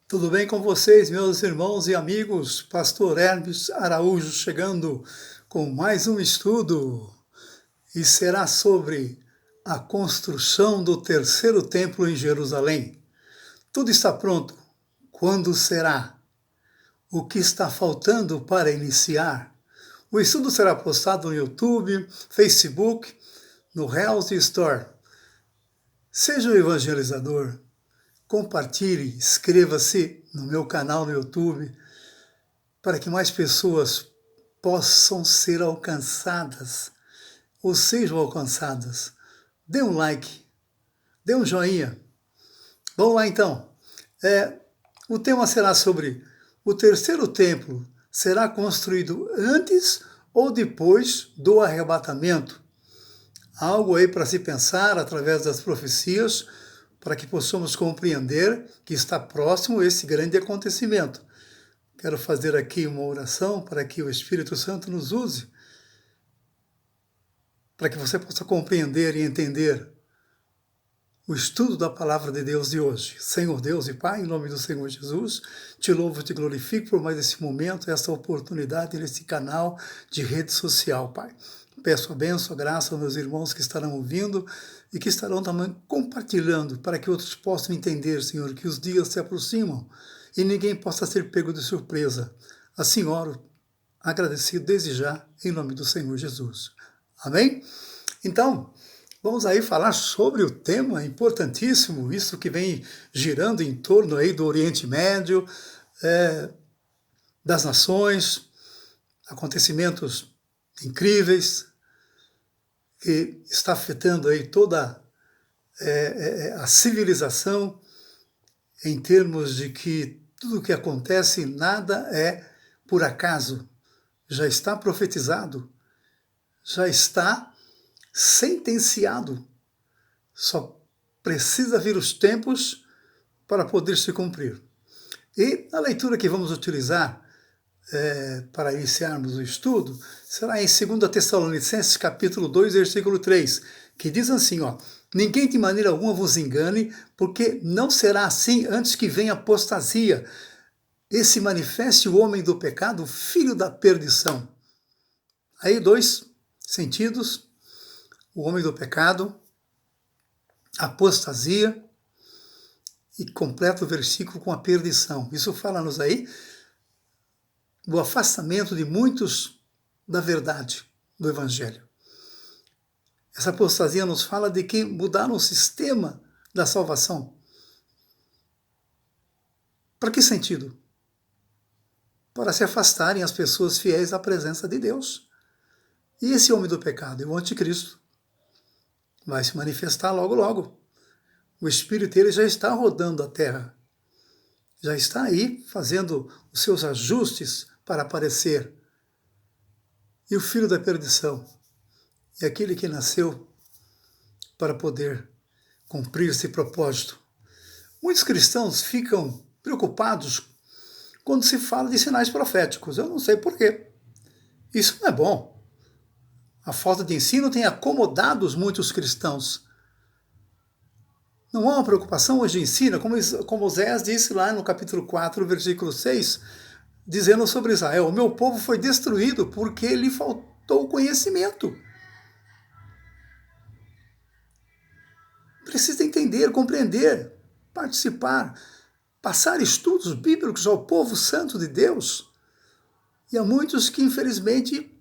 Tudo bem com vocês, meus irmãos e amigos? Pastor Hermes Araújo chegando com mais um estudo e será sobre a construção do terceiro templo em Jerusalém. Tudo está pronto. Quando será? O que está faltando para iniciar? O estudo será postado no YouTube, Facebook, no Health Store. Seja um evangelizador. Compartilhe, inscreva-se no meu canal no YouTube para que mais pessoas possam ser alcançadas ou sejam alcançadas. Dê um like, dê um joinha. Vamos lá então. O tema será sobre o terceiro templo será construído antes ou depois do arrebatamento. Algo aí para se pensar através das profecias, para que possamos compreender que está próximo esse grande acontecimento. Quero fazer aqui uma oração para que o Espírito Santo nos use, para que você possa compreender e entender o estudo da Palavra de Deus de hoje. Senhor Deus e Pai, em nome do Senhor Jesus, te louvo e te glorifico por mais esse momento, essa oportunidade nesse canal de rede social, Pai. Peço a bênção, a graça aos meus irmãos que estarão ouvindo e que estarão também compartilhando para que outros possam entender, Senhor, que os dias se aproximam e ninguém possa ser pego de surpresa. Assim oro, agradecido desde já, em nome do Senhor Jesus. Amém? Então, vamos aí falar sobre o tema importantíssimo, isso que vem girando em torno aí do Oriente Médio, das nações, acontecimentos incríveis, que está afetando aí toda a civilização, em termos de que tudo o que acontece, nada é por acaso. Já está profetizado, já está sentenciado. Só precisa vir os tempos para poder se cumprir. E a leitura que vamos utilizar para iniciarmos o estudo, será em 2 Tessalonicenses, capítulo 2, versículo 3, que diz assim, ninguém de maneira alguma vos engane, porque não será assim antes que venha apostasia, e se manifeste o homem do pecado, filho da perdição. Aí dois sentidos, o homem do pecado, apostasia, e completa o versículo com a perdição. Isso fala-nos aí do afastamento de muitos da verdade do Evangelho. Essa apostasia nos fala de que mudaram o sistema da salvação. Para que sentido? Para se afastarem as pessoas fiéis à presença de Deus. E esse homem do pecado, o anticristo, vai se manifestar logo, logo. O espírito dele já está rodando a terra. Já está aí fazendo os seus ajustes para aparecer. E o filho da perdição é aquele que nasceu para poder cumprir esse propósito. Muitos cristãos ficam preocupados quando se fala de sinais proféticos. Eu não sei por quê. Isso não é bom. A falta de ensino tem acomodado muitos cristãos. Não há uma preocupação hoje de ensino, como Oséias disse lá no capítulo 4, versículo 6, dizendo sobre Israel, o meu povo foi destruído porque lhe faltou conhecimento. Precisa entender, compreender, participar, passar estudos bíblicos ao povo santo de Deus. E há muitos que, infelizmente,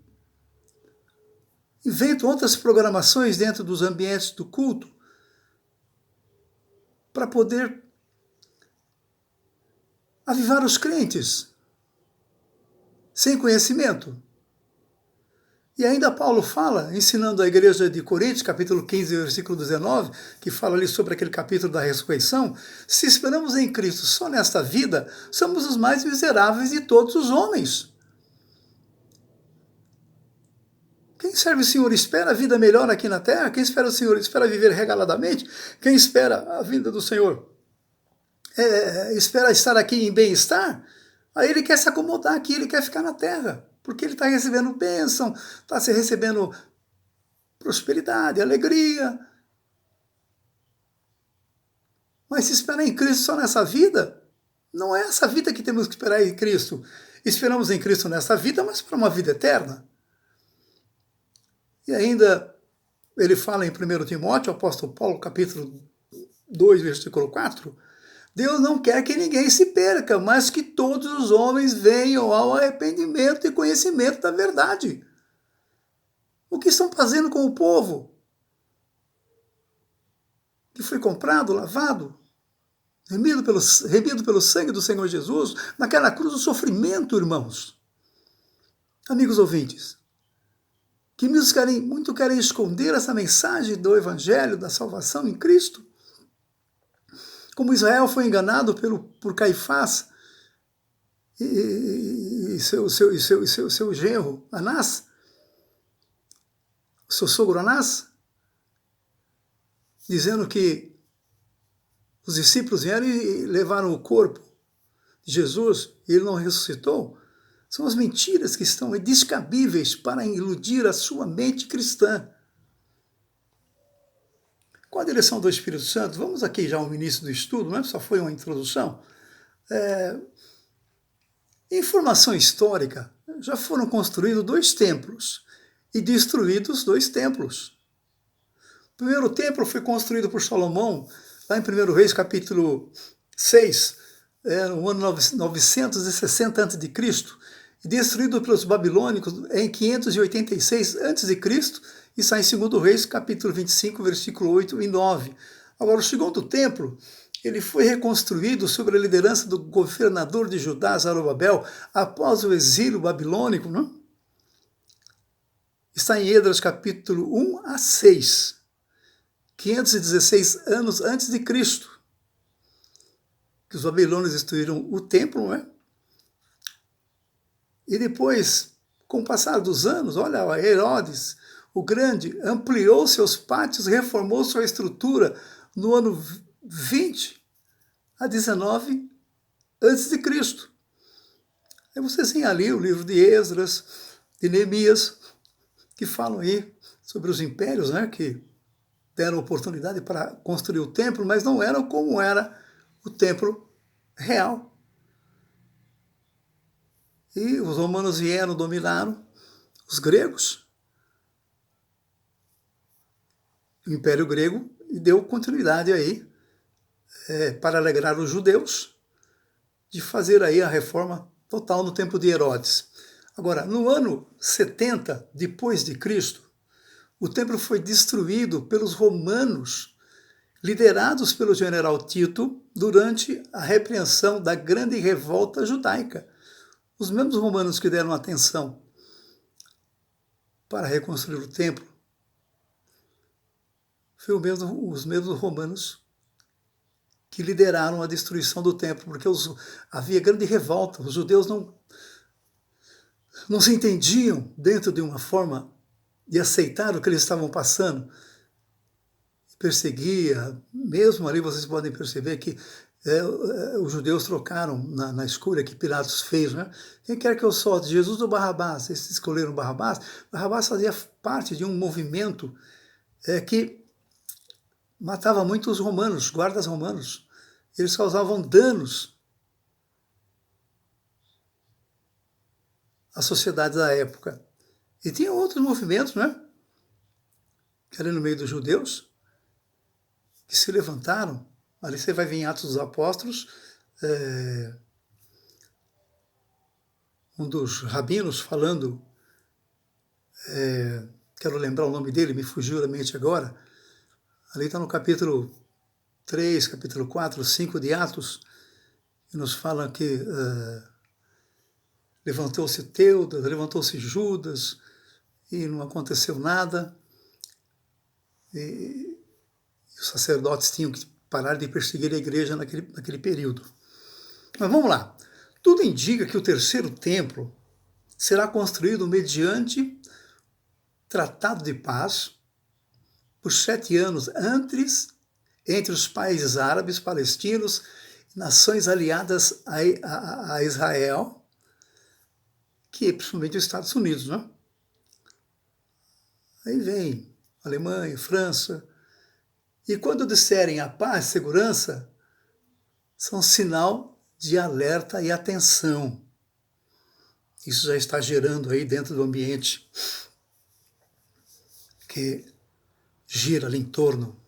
inventam outras programações dentro dos ambientes do culto para poder avivar os crentes sem conhecimento. E ainda Paulo fala, ensinando a igreja de Coríntios, capítulo 15, versículo 19, que fala ali sobre aquele capítulo da ressurreição, se esperamos em Cristo só nesta vida, somos os mais miseráveis de todos os homens. Quem serve o Senhor espera a vida melhor aqui na terra? Quem espera o Senhor espera viver regaladamente? Quem espera a vinda do Senhor espera estar aqui em bem-estar? Aí ele quer se acomodar aqui, ele quer ficar na terra, porque ele está recebendo bênção, está recebendo prosperidade, alegria. Mas se esperar em Cristo só nessa vida, Não é essa vida que temos que esperar em Cristo. Esperamos em Cristo nessa vida, mas para uma vida eterna. E ainda ele fala em 1 Timóteo, o apóstolo Paulo, capítulo 2, versículo 4, Deus não quer que ninguém se perca, mas que todos os homens venham ao arrependimento e conhecimento da verdade. O que estão fazendo com o povo que foi comprado, lavado, remido pelo sangue do Senhor Jesus, naquela cruz do sofrimento, irmãos? Amigos ouvintes, que muito querem esconder essa mensagem do Evangelho, da salvação em Cristo. Como Israel foi enganado por Caifás e seu genro, Anás, seu sogro Anás, dizendo que os discípulos vieram e levaram o corpo de Jesus e ele não ressuscitou. São as mentiras que estão descabíveis para iludir a sua mente cristã. Com a direção do Espírito Santo, vamos aqui já ao início do estudo, não é? Só foi uma introdução. Informação histórica, já foram construídos 2 templos e destruídos 2 templos. O primeiro templo foi construído por Salomão, lá em 1 Reis, capítulo 6, no ano 960 a.C., e destruído pelos babilônicos em 586 a.C., e está em 2 Reis, capítulo 25, versículo 8 e 9. Agora, o segundo templo, ele foi reconstruído sob a liderança do governador de Judá, Zorobabel, após o exílio babilônico, não? Está em Esdras, capítulo 1 a 6, 516 anos antes de Cristo, que os babilônios destruíram o templo, não é? E depois, com o passar dos anos, olha, Herodes, o Grande, ampliou seus pátios, reformou sua estrutura no ano 20 a 19 antes de Cristo. Aí vocês têm ali o livro de Esdras, de Neemias, que falam aí sobre os impérios, né, que deram oportunidade para construir o templo, mas não eram como era o templo real. E os romanos vieram, dominaram os gregos, o Império Grego, e deu continuidade aí para alegrar os judeus de fazer aí a reforma total no tempo de Herodes. Agora, no ano 70 depois de Cristo, o templo foi destruído pelos romanos, liderados pelo general Tito, durante a repreensão da grande revolta judaica. Os mesmos romanos que deram atenção para reconstruir o templo, foram os mesmos romanos que lideraram a destruição do templo, porque havia grande revolta, os judeus não se entendiam dentro de uma forma de aceitar o que eles estavam passando. Perseguia, mesmo ali vocês podem perceber que os judeus trocaram na escolha que Pilatos fez, né? Quem quer que eu solte, Jesus ou Barrabás? Eles escolheram Barrabás. Barrabás fazia parte de um movimento que matava muitos romanos, guardas romanos. Eles causavam danos à sociedade da época. E tinha outros movimentos, né? Que ali no meio dos judeus, que se levantaram. Ali você vai ver em Atos dos Apóstolos, um dos rabinos falando, quero lembrar o nome dele, me fugiu da mente agora, ali está no capítulo 3, capítulo 4, 5 de Atos, e nos fala que levantou-se Teudas, levantou-se Judas, e não aconteceu nada, e os sacerdotes tinham que parar de perseguir a igreja naquele período. Mas vamos lá. Tudo indica que o terceiro templo será construído mediante tratado de paz por 7 anos antes entre os países árabes, palestinos, nações aliadas a Israel, que é principalmente os Estados Unidos, né? Aí vem Alemanha, França. E quando disserem a paz e segurança, são sinal de alerta e atenção. Isso já está gerando aí dentro do ambiente que gira ali em torno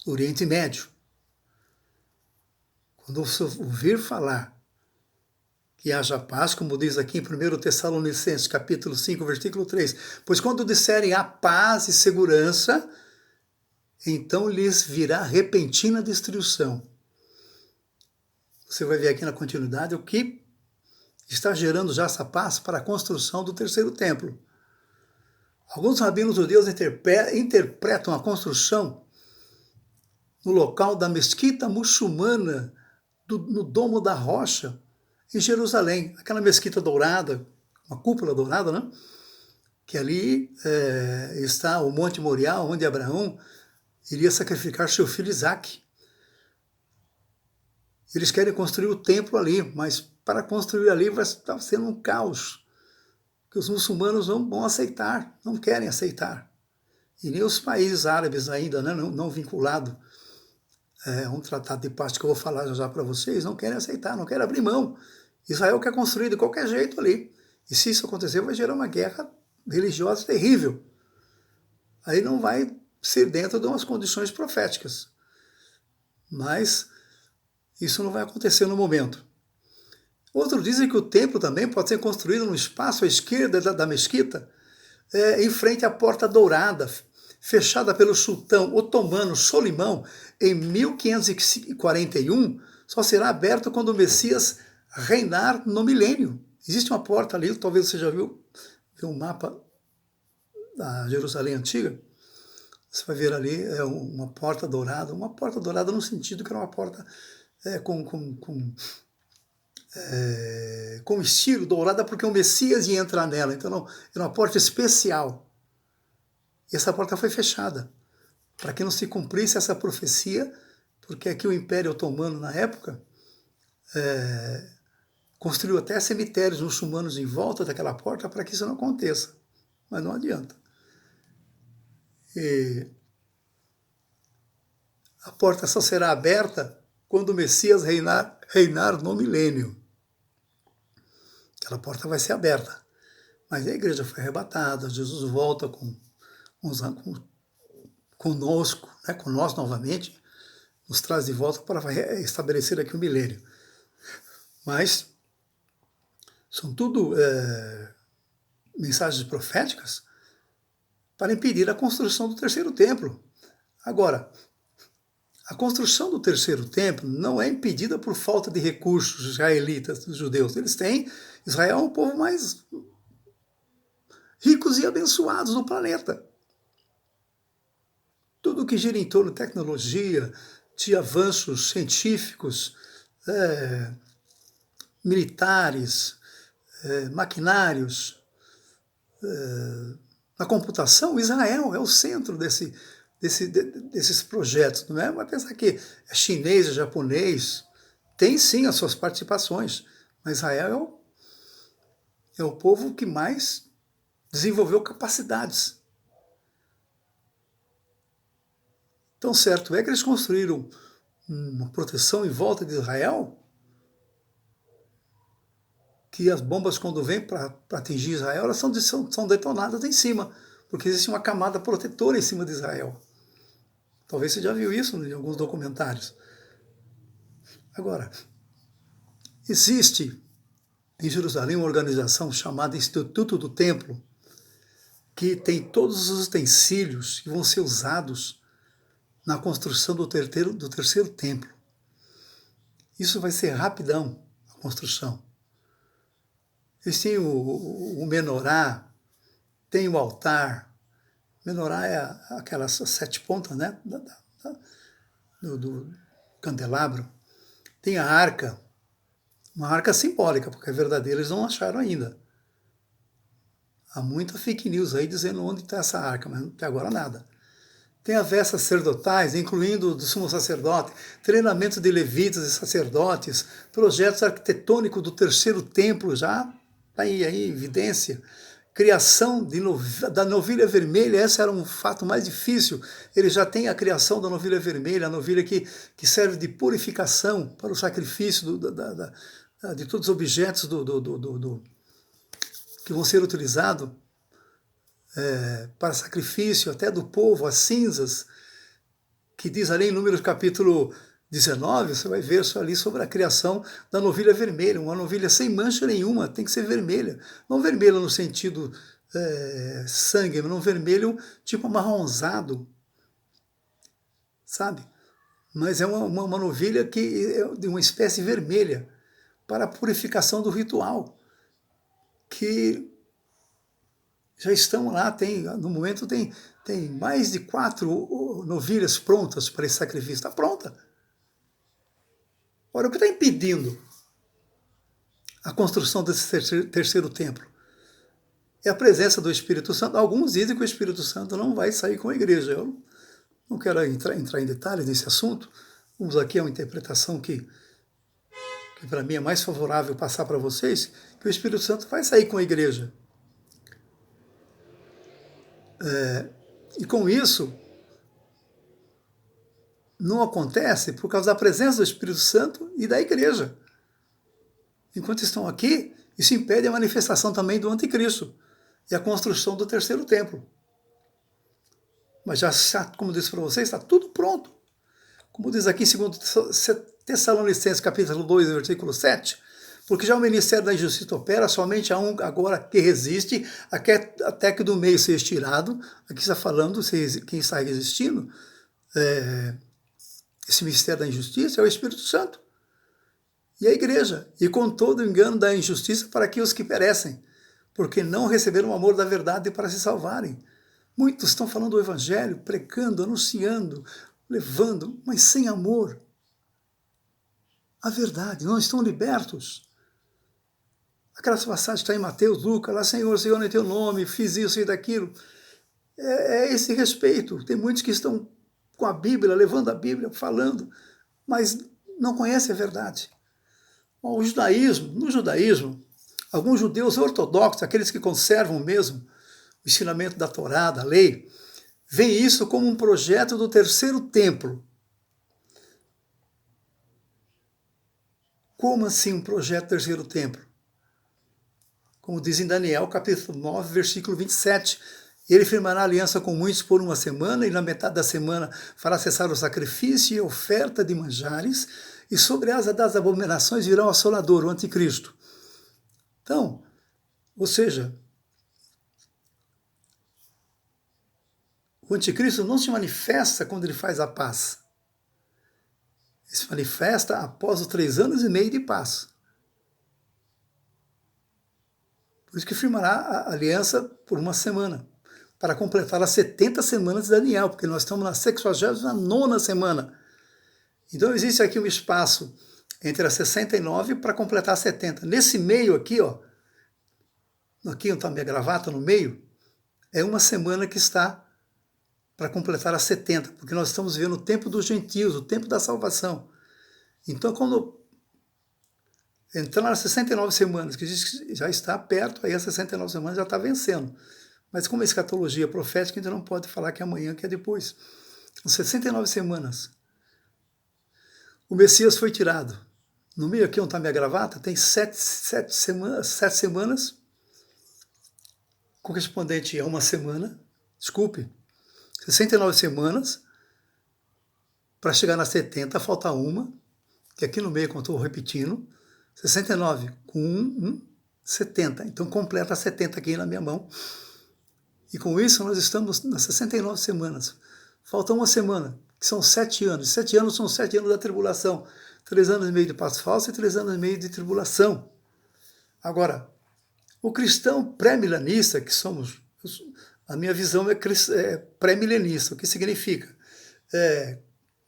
do Oriente Médio. Quando você ouvir falar que haja paz, como diz aqui em 1 Tessalonicenses, capítulo 5, versículo 3, pois quando disserem a paz e segurança, então lhes virá repentina destruição. Você vai ver aqui na continuidade o que está gerando já essa paz para a construção do terceiro templo. Alguns rabinos judeus interpretam a construção no local da mesquita muçulmana, no Domo da Rocha, em Jerusalém. Aquela mesquita dourada, uma cúpula dourada, né? Que ali está o Monte Moriá, onde Abraão iria sacrificar seu filho Isaque. Eles querem construir o templo ali, mas para construir ali vai estar sendo um caos, que os muçulmanos não vão aceitar, não querem aceitar. E nem os países árabes ainda, né, não vinculados a um tratado de paz que eu vou falar já para vocês, não querem aceitar, não querem abrir mão. Israel quer construir de qualquer jeito ali. E se isso acontecer, vai gerar uma guerra religiosa terrível. Aí não vai ser dentro de umas condições proféticas. Mas isso não vai acontecer no momento. Outros dizem que o templo também pode ser construído num espaço à esquerda da mesquita, em frente à Porta Dourada, fechada pelo sultão otomano Solimão em 1541, só será aberto quando o Messias reinar no milênio. Existe uma porta ali, talvez você já viu um mapa da Jerusalém Antiga. Você vai ver ali uma porta dourada no sentido que era uma porta com estilo dourada, porque o Messias ia entrar nela. Então era uma porta especial. E essa porta foi fechada, para que não se cumprisse essa profecia, porque aqui o Império Otomano, na época, construiu até cemitérios muçulmanos em volta daquela porta para que isso não aconteça. Mas não adianta. E a porta só será aberta quando o Messias reinar no milênio. Aquela porta vai ser aberta. Mas a igreja foi arrebatada, Jesus volta conosco, né, com nós novamente, nos traz de volta para estabelecer aqui o milênio. Mas são tudo mensagens proféticas para impedir a construção do terceiro templo. Agora, a construção do terceiro templo não é impedida por falta de recursos israelitas, dos judeus. Israel é um povo mais ricos e abençoados no planeta. Tudo que gira em torno de tecnologia, de avanços científicos, militares, maquinários, na computação, Israel é o centro desses projetos, não é? Vai pensar que é chinês, é japonês, tem sim as suas participações, mas Israel é o povo que mais desenvolveu capacidades. Então, certo é que eles construíram uma proteção em volta de Israel, que as bombas, quando vêm para atingir Israel, elas são detonadas em cima, porque existe uma camada protetora em cima de Israel. Talvez você já viu isso em alguns documentários. Agora, existe em Jerusalém uma organização chamada Instituto do Templo, que tem todos os utensílios que vão ser usados na construção do terceiro templo. Isso vai ser rapidão, a construção. Eles têm o menorá, tem o altar. O menorá é aquelas 7 pontas, né, do candelabro. Tem a arca, uma arca simbólica, porque a verdadeira eles não acharam ainda. Há muita fake news aí dizendo onde está essa arca, mas até agora nada. Tem as vestes sacerdotais, incluindo do sumo sacerdote, treinamento de levitas e sacerdotes, projetos arquitetônicos do terceiro templo já está aí em evidência, criação da novilha vermelha, esse era um fato mais difícil. Ele já tem a criação da novilha vermelha, a novilha que serve de purificação para o sacrifício de todos os objetos que vão ser utilizados para sacrifício, até do povo, as cinzas, que diz ali em Números capítulo 19, você vai ver isso ali sobre a criação da novilha vermelha, uma novilha sem mancha nenhuma, tem que ser vermelha. Não vermelha no sentido sangue, mas não vermelho tipo amarronzado, sabe? Mas é uma novilha que é de uma espécie vermelha, para a purificação do ritual, que já estão lá, no momento tem mais de 4 novilhas prontas para esse sacrifício, está pronta. Ora, o que está impedindo a construção desse terceiro templo? É a presença do Espírito Santo. Alguns dizem que o Espírito Santo não vai sair com a igreja. Eu não quero entrar em detalhes nesse assunto. Vamos aqui a uma interpretação que para mim é mais favorável passar para vocês, que o Espírito Santo vai sair com a igreja. E com isso, não acontece por causa da presença do Espírito Santo e da igreja. Enquanto estão aqui, isso impede a manifestação também do anticristo e a construção do terceiro templo. Mas já, como disse para vocês, está tudo pronto. Como diz aqui em 2 Tessalonicenses, capítulo 2, versículo 7, porque já o ministério da injustiça opera, somente há um agora que resiste, até que do meio seja tirado. Aqui está falando quem está resistindo. Esse mistério da injustiça é o Espírito Santo e a igreja, e com todo o engano da injustiça para que os que perecem, porque não receberam o amor da verdade para se salvarem. Muitos estão falando do evangelho, pregando, anunciando, levando, mas sem amor. A verdade, não estão libertos. Aquela passagem está em Mateus, Lucas, lá, Senhor, em teu nome, fiz isso e daquilo. É esse respeito. Tem muitos que estão com a Bíblia, levando a Bíblia, falando, mas não conhecem a verdade. No judaísmo, alguns judeus ortodoxos, aqueles que conservam mesmo o ensinamento da Torá, da lei, veem isso como um projeto do terceiro templo. Como assim um projeto do terceiro templo? Como diz em Daniel, capítulo 9, versículo 27, ele firmará aliança com muitos por 1 semana, e na metade da semana fará cessar o sacrifício e a oferta de manjares, e sobre a asa das abominações virá o assolador, o anticristo. Então, ou seja, o anticristo não se manifesta quando ele faz a paz. Ele se manifesta após os 3 anos e meio de paz. Por isso que firmará a aliança por 1 semana, para completar as 70 semanas de Daniel, porque nós estamos na 69ª semana. Então existe aqui um espaço entre as 69 para completar as 70. Nesse meio aqui, aqui onde está a minha gravata, no meio, é 1 semana que está para completar as 70, porque nós estamos vivendo o tempo dos gentios, o tempo da salvação. Então, quando entrar nas 69 semanas, que diz que já está perto, aí as 69 semanas já está vencendo. Mas como é escatologia profética, a gente não pode falar que é amanhã, que é depois. São 69 semanas. O Messias foi tirado. No meio aqui onde está a minha gravata, tem 7 semanas, correspondente a 1 semana, 69 semanas, para chegar nas 70, falta uma, que aqui no meio, como estou repetindo, 69 com 70. Então completa 70 aqui na minha mão. E com isso nós estamos nas 69 semanas. Falta 1 semana, que são 7 anos. 7 anos são 7 anos da tribulação. 3 anos e meio de paz falsa e 3 anos e meio de tribulação. Agora, o cristão pré-milenista, que somos, a minha visão é pré-milenista. O que significa?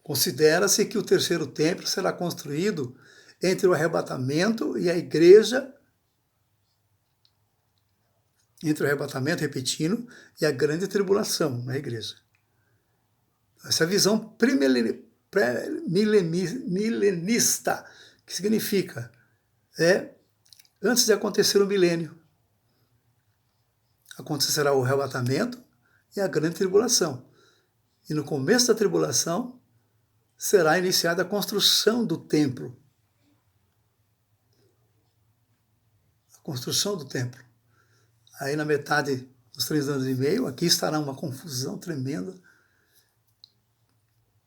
Considera-se que o terceiro templo será construído entre o arrebatamento e a igreja, entre o arrebatamento, repetindo, e a grande tribulação na igreja. Essa visão pré-milenista, que significa antes de acontecer o milênio. acontecerá o arrebatamento e a grande tribulação. E no começo da tribulação será iniciada a construção do templo. A construção do templo. Aí na metade dos 3 anos e meio, aqui estará uma confusão tremenda.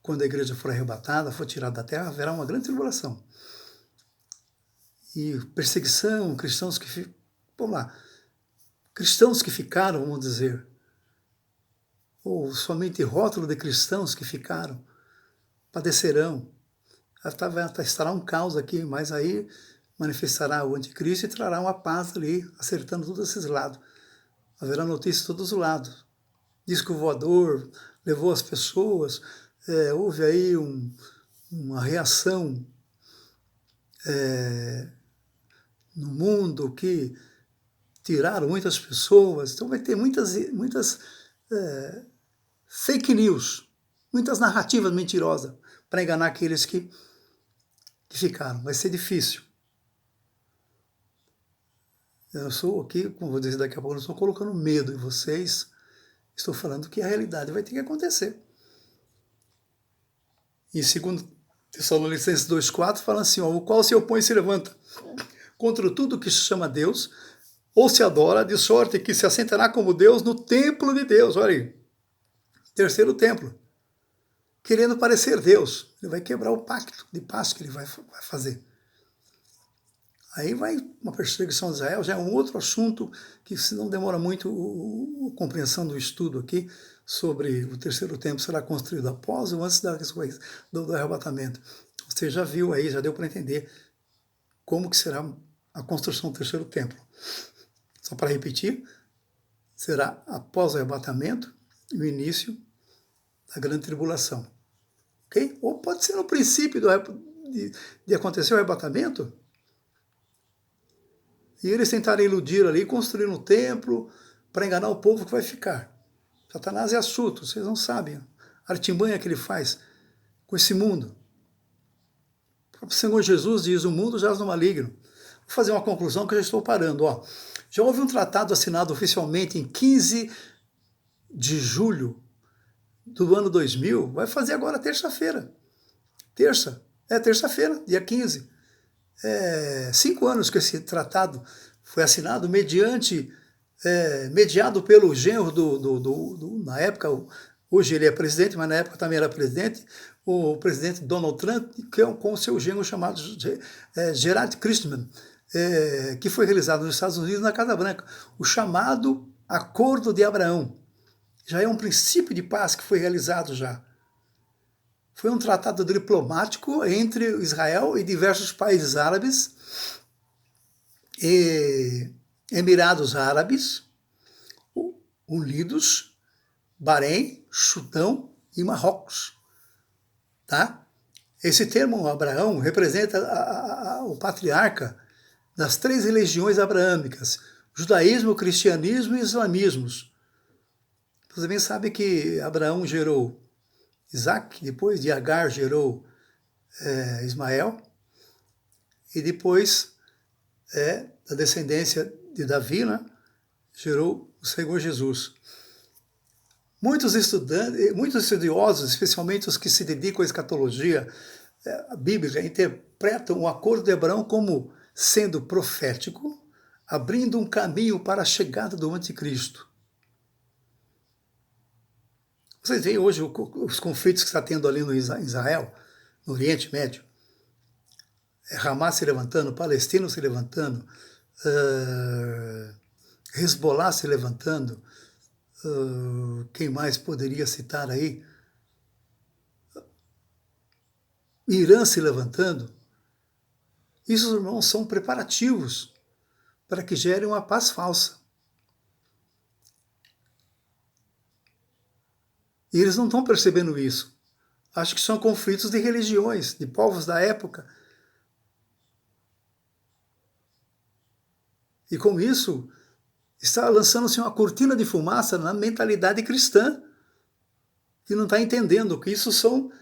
Quando a igreja for arrebatada, for tirada da terra, haverá uma grande tribulação. E perseguição, cristãos que... Vamos lá. Cristãos que ficaram, vamos dizer, ou somente rótulo de cristãos que ficaram, padecerão. Estará um caos aqui, mas aí manifestará o anticristo e trará uma paz ali, acertando todos esses lados. Haverá notícias de todos os lados. Disco voador levou as pessoas, houve aí uma reação no mundo que tiraram muitas pessoas. Então vai ter muitas fake news, muitas narrativas mentirosas para enganar aqueles que ficaram. Vai ser difícil. Eu sou aqui, como vou dizer daqui a pouco, não estou colocando medo em vocês, estou falando que a realidade vai ter que acontecer. Em 2 Tessalonicenses 2,4 fala assim, o qual se opõe e se levanta contra tudo que se chama Deus, ou se adora, de sorte que se assentará como Deus no templo de Deus. Olha aí, 3º templo, querendo parecer Deus. Ele vai quebrar o pacto de paz que ele vai fazer. Aí vai uma perseguição de Israel, já é um outro assunto que, se não demora muito, a compreensão do estudo aqui sobre o 3º templo será construído após ou antes do arrebatamento. Você já viu aí, já deu para entender como que será a construção do 3º templo. Só para repetir, será após o arrebatamento e o início da grande tribulação. Ok? Ou pode ser no princípio de acontecer o arrebatamento, e eles tentarem iludir ali, construir um templo para enganar o povo que vai ficar. Satanás é astuto, vocês não sabem a artimanha que ele faz com esse mundo. O próprio Senhor Jesus diz, o mundo jaz no maligno. Vou fazer uma conclusão que eu já estou parando. Já houve um tratado assinado oficialmente em 15 de julho do ano 2000, vai fazer agora terça-feira. Terça-feira, dia 15. 5 anos que esse tratado foi assinado mediado pelo genro na época, hoje ele é presidente, mas na época também era presidente, o presidente Donald Trump, com o seu genro chamado Gerald Christman, que foi realizado nos Estados Unidos na Casa Branca, o chamado Acordo de Abraão. Já é um princípio de paz que foi realizado já. Foi um tratado diplomático entre Israel e diversos países árabes, e Emirados Árabes Unidos, Bahrein, Sudão e Marrocos. Tá? Esse termo Abraão representa o patriarca das 3 religiões abraâmicas, judaísmo, cristianismo e islamismo. Você bem sabe que Abraão gerou Isaac, depois de Agar gerou Ismael, e depois da descendência de Davi, né, gerou o Senhor Jesus. Muitos estudiosos, especialmente os que se dedicam à escatologia bíblica, interpretam o acordo de Abraão como sendo profético, abrindo um caminho para a chegada do anticristo. Vocês veem hoje os conflitos que está tendo ali no Israel, no Oriente Médio. Hamas se levantando, Palestina se levantando, Hezbollah se levantando, quem mais poderia citar aí? Irã se levantando. Isso, irmãos, são preparativos para que gere uma paz falsa. E eles não estão percebendo isso. Acho que são conflitos de religiões, de povos da época. E com isso, está lançando-se uma cortina de fumaça na mentalidade cristã, que não está entendendo que isso são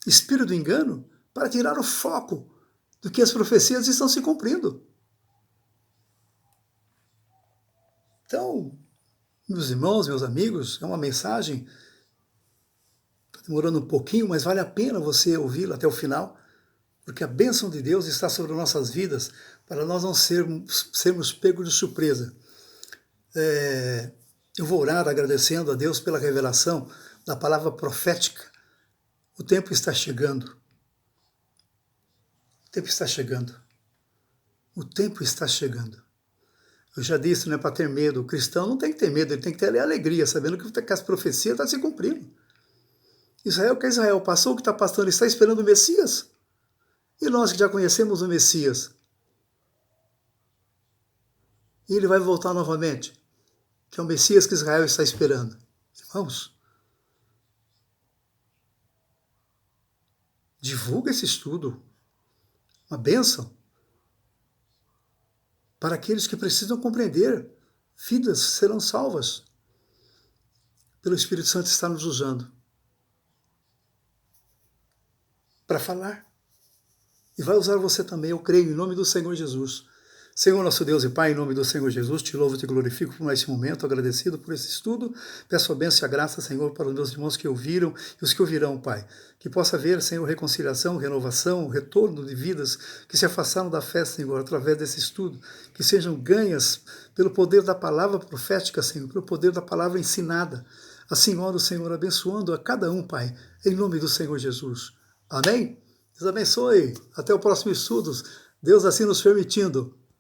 espírito do engano para tirar o foco do que as profecias estão se cumprindo. Meus irmãos, meus amigos, é uma mensagem, está demorando um pouquinho, mas vale a pena você ouvi-la até o final, porque a bênção de Deus está sobre nossas vidas, para nós não sermos pegos de surpresa. Eu vou orar agradecendo a Deus pela revelação da palavra profética. O tempo está chegando. O tempo está chegando. O tempo está chegando. Eu já disse, não é para ter medo. O cristão não tem que ter medo, ele tem que ter alegria, sabendo que as profecias estão se cumprindo. Israel, que é Israel, passou o que está passando, ele está esperando o Messias. E nós que já conhecemos o Messias, e ele vai voltar novamente, que é o Messias que Israel está esperando. Irmãos, divulga esse estudo, uma bênção, para aqueles que precisam compreender. Vidas serão salvas. Pelo Espírito Santo está nos usando para falar. E vai usar você também, eu creio, em nome do Senhor Jesus. Senhor, nosso Deus e Pai, em nome do Senhor Jesus, te louvo e te glorifico por esse momento, agradecido por esse estudo. Peço a bênção e a graça, Senhor, para os meus irmãos que ouviram e os que ouvirão, Pai. Que possa haver, Senhor, reconciliação, renovação, retorno de vidas que se afastaram da fé, Senhor, através desse estudo. Que sejam ganhas pelo poder da palavra profética, Senhor, pelo poder da palavra ensinada. Assim, oro, Senhor, abençoando a cada um, Pai, em nome do Senhor Jesus. Amém? Deus abençoe. Até o próximo estudo. Deus assim nos permitindo.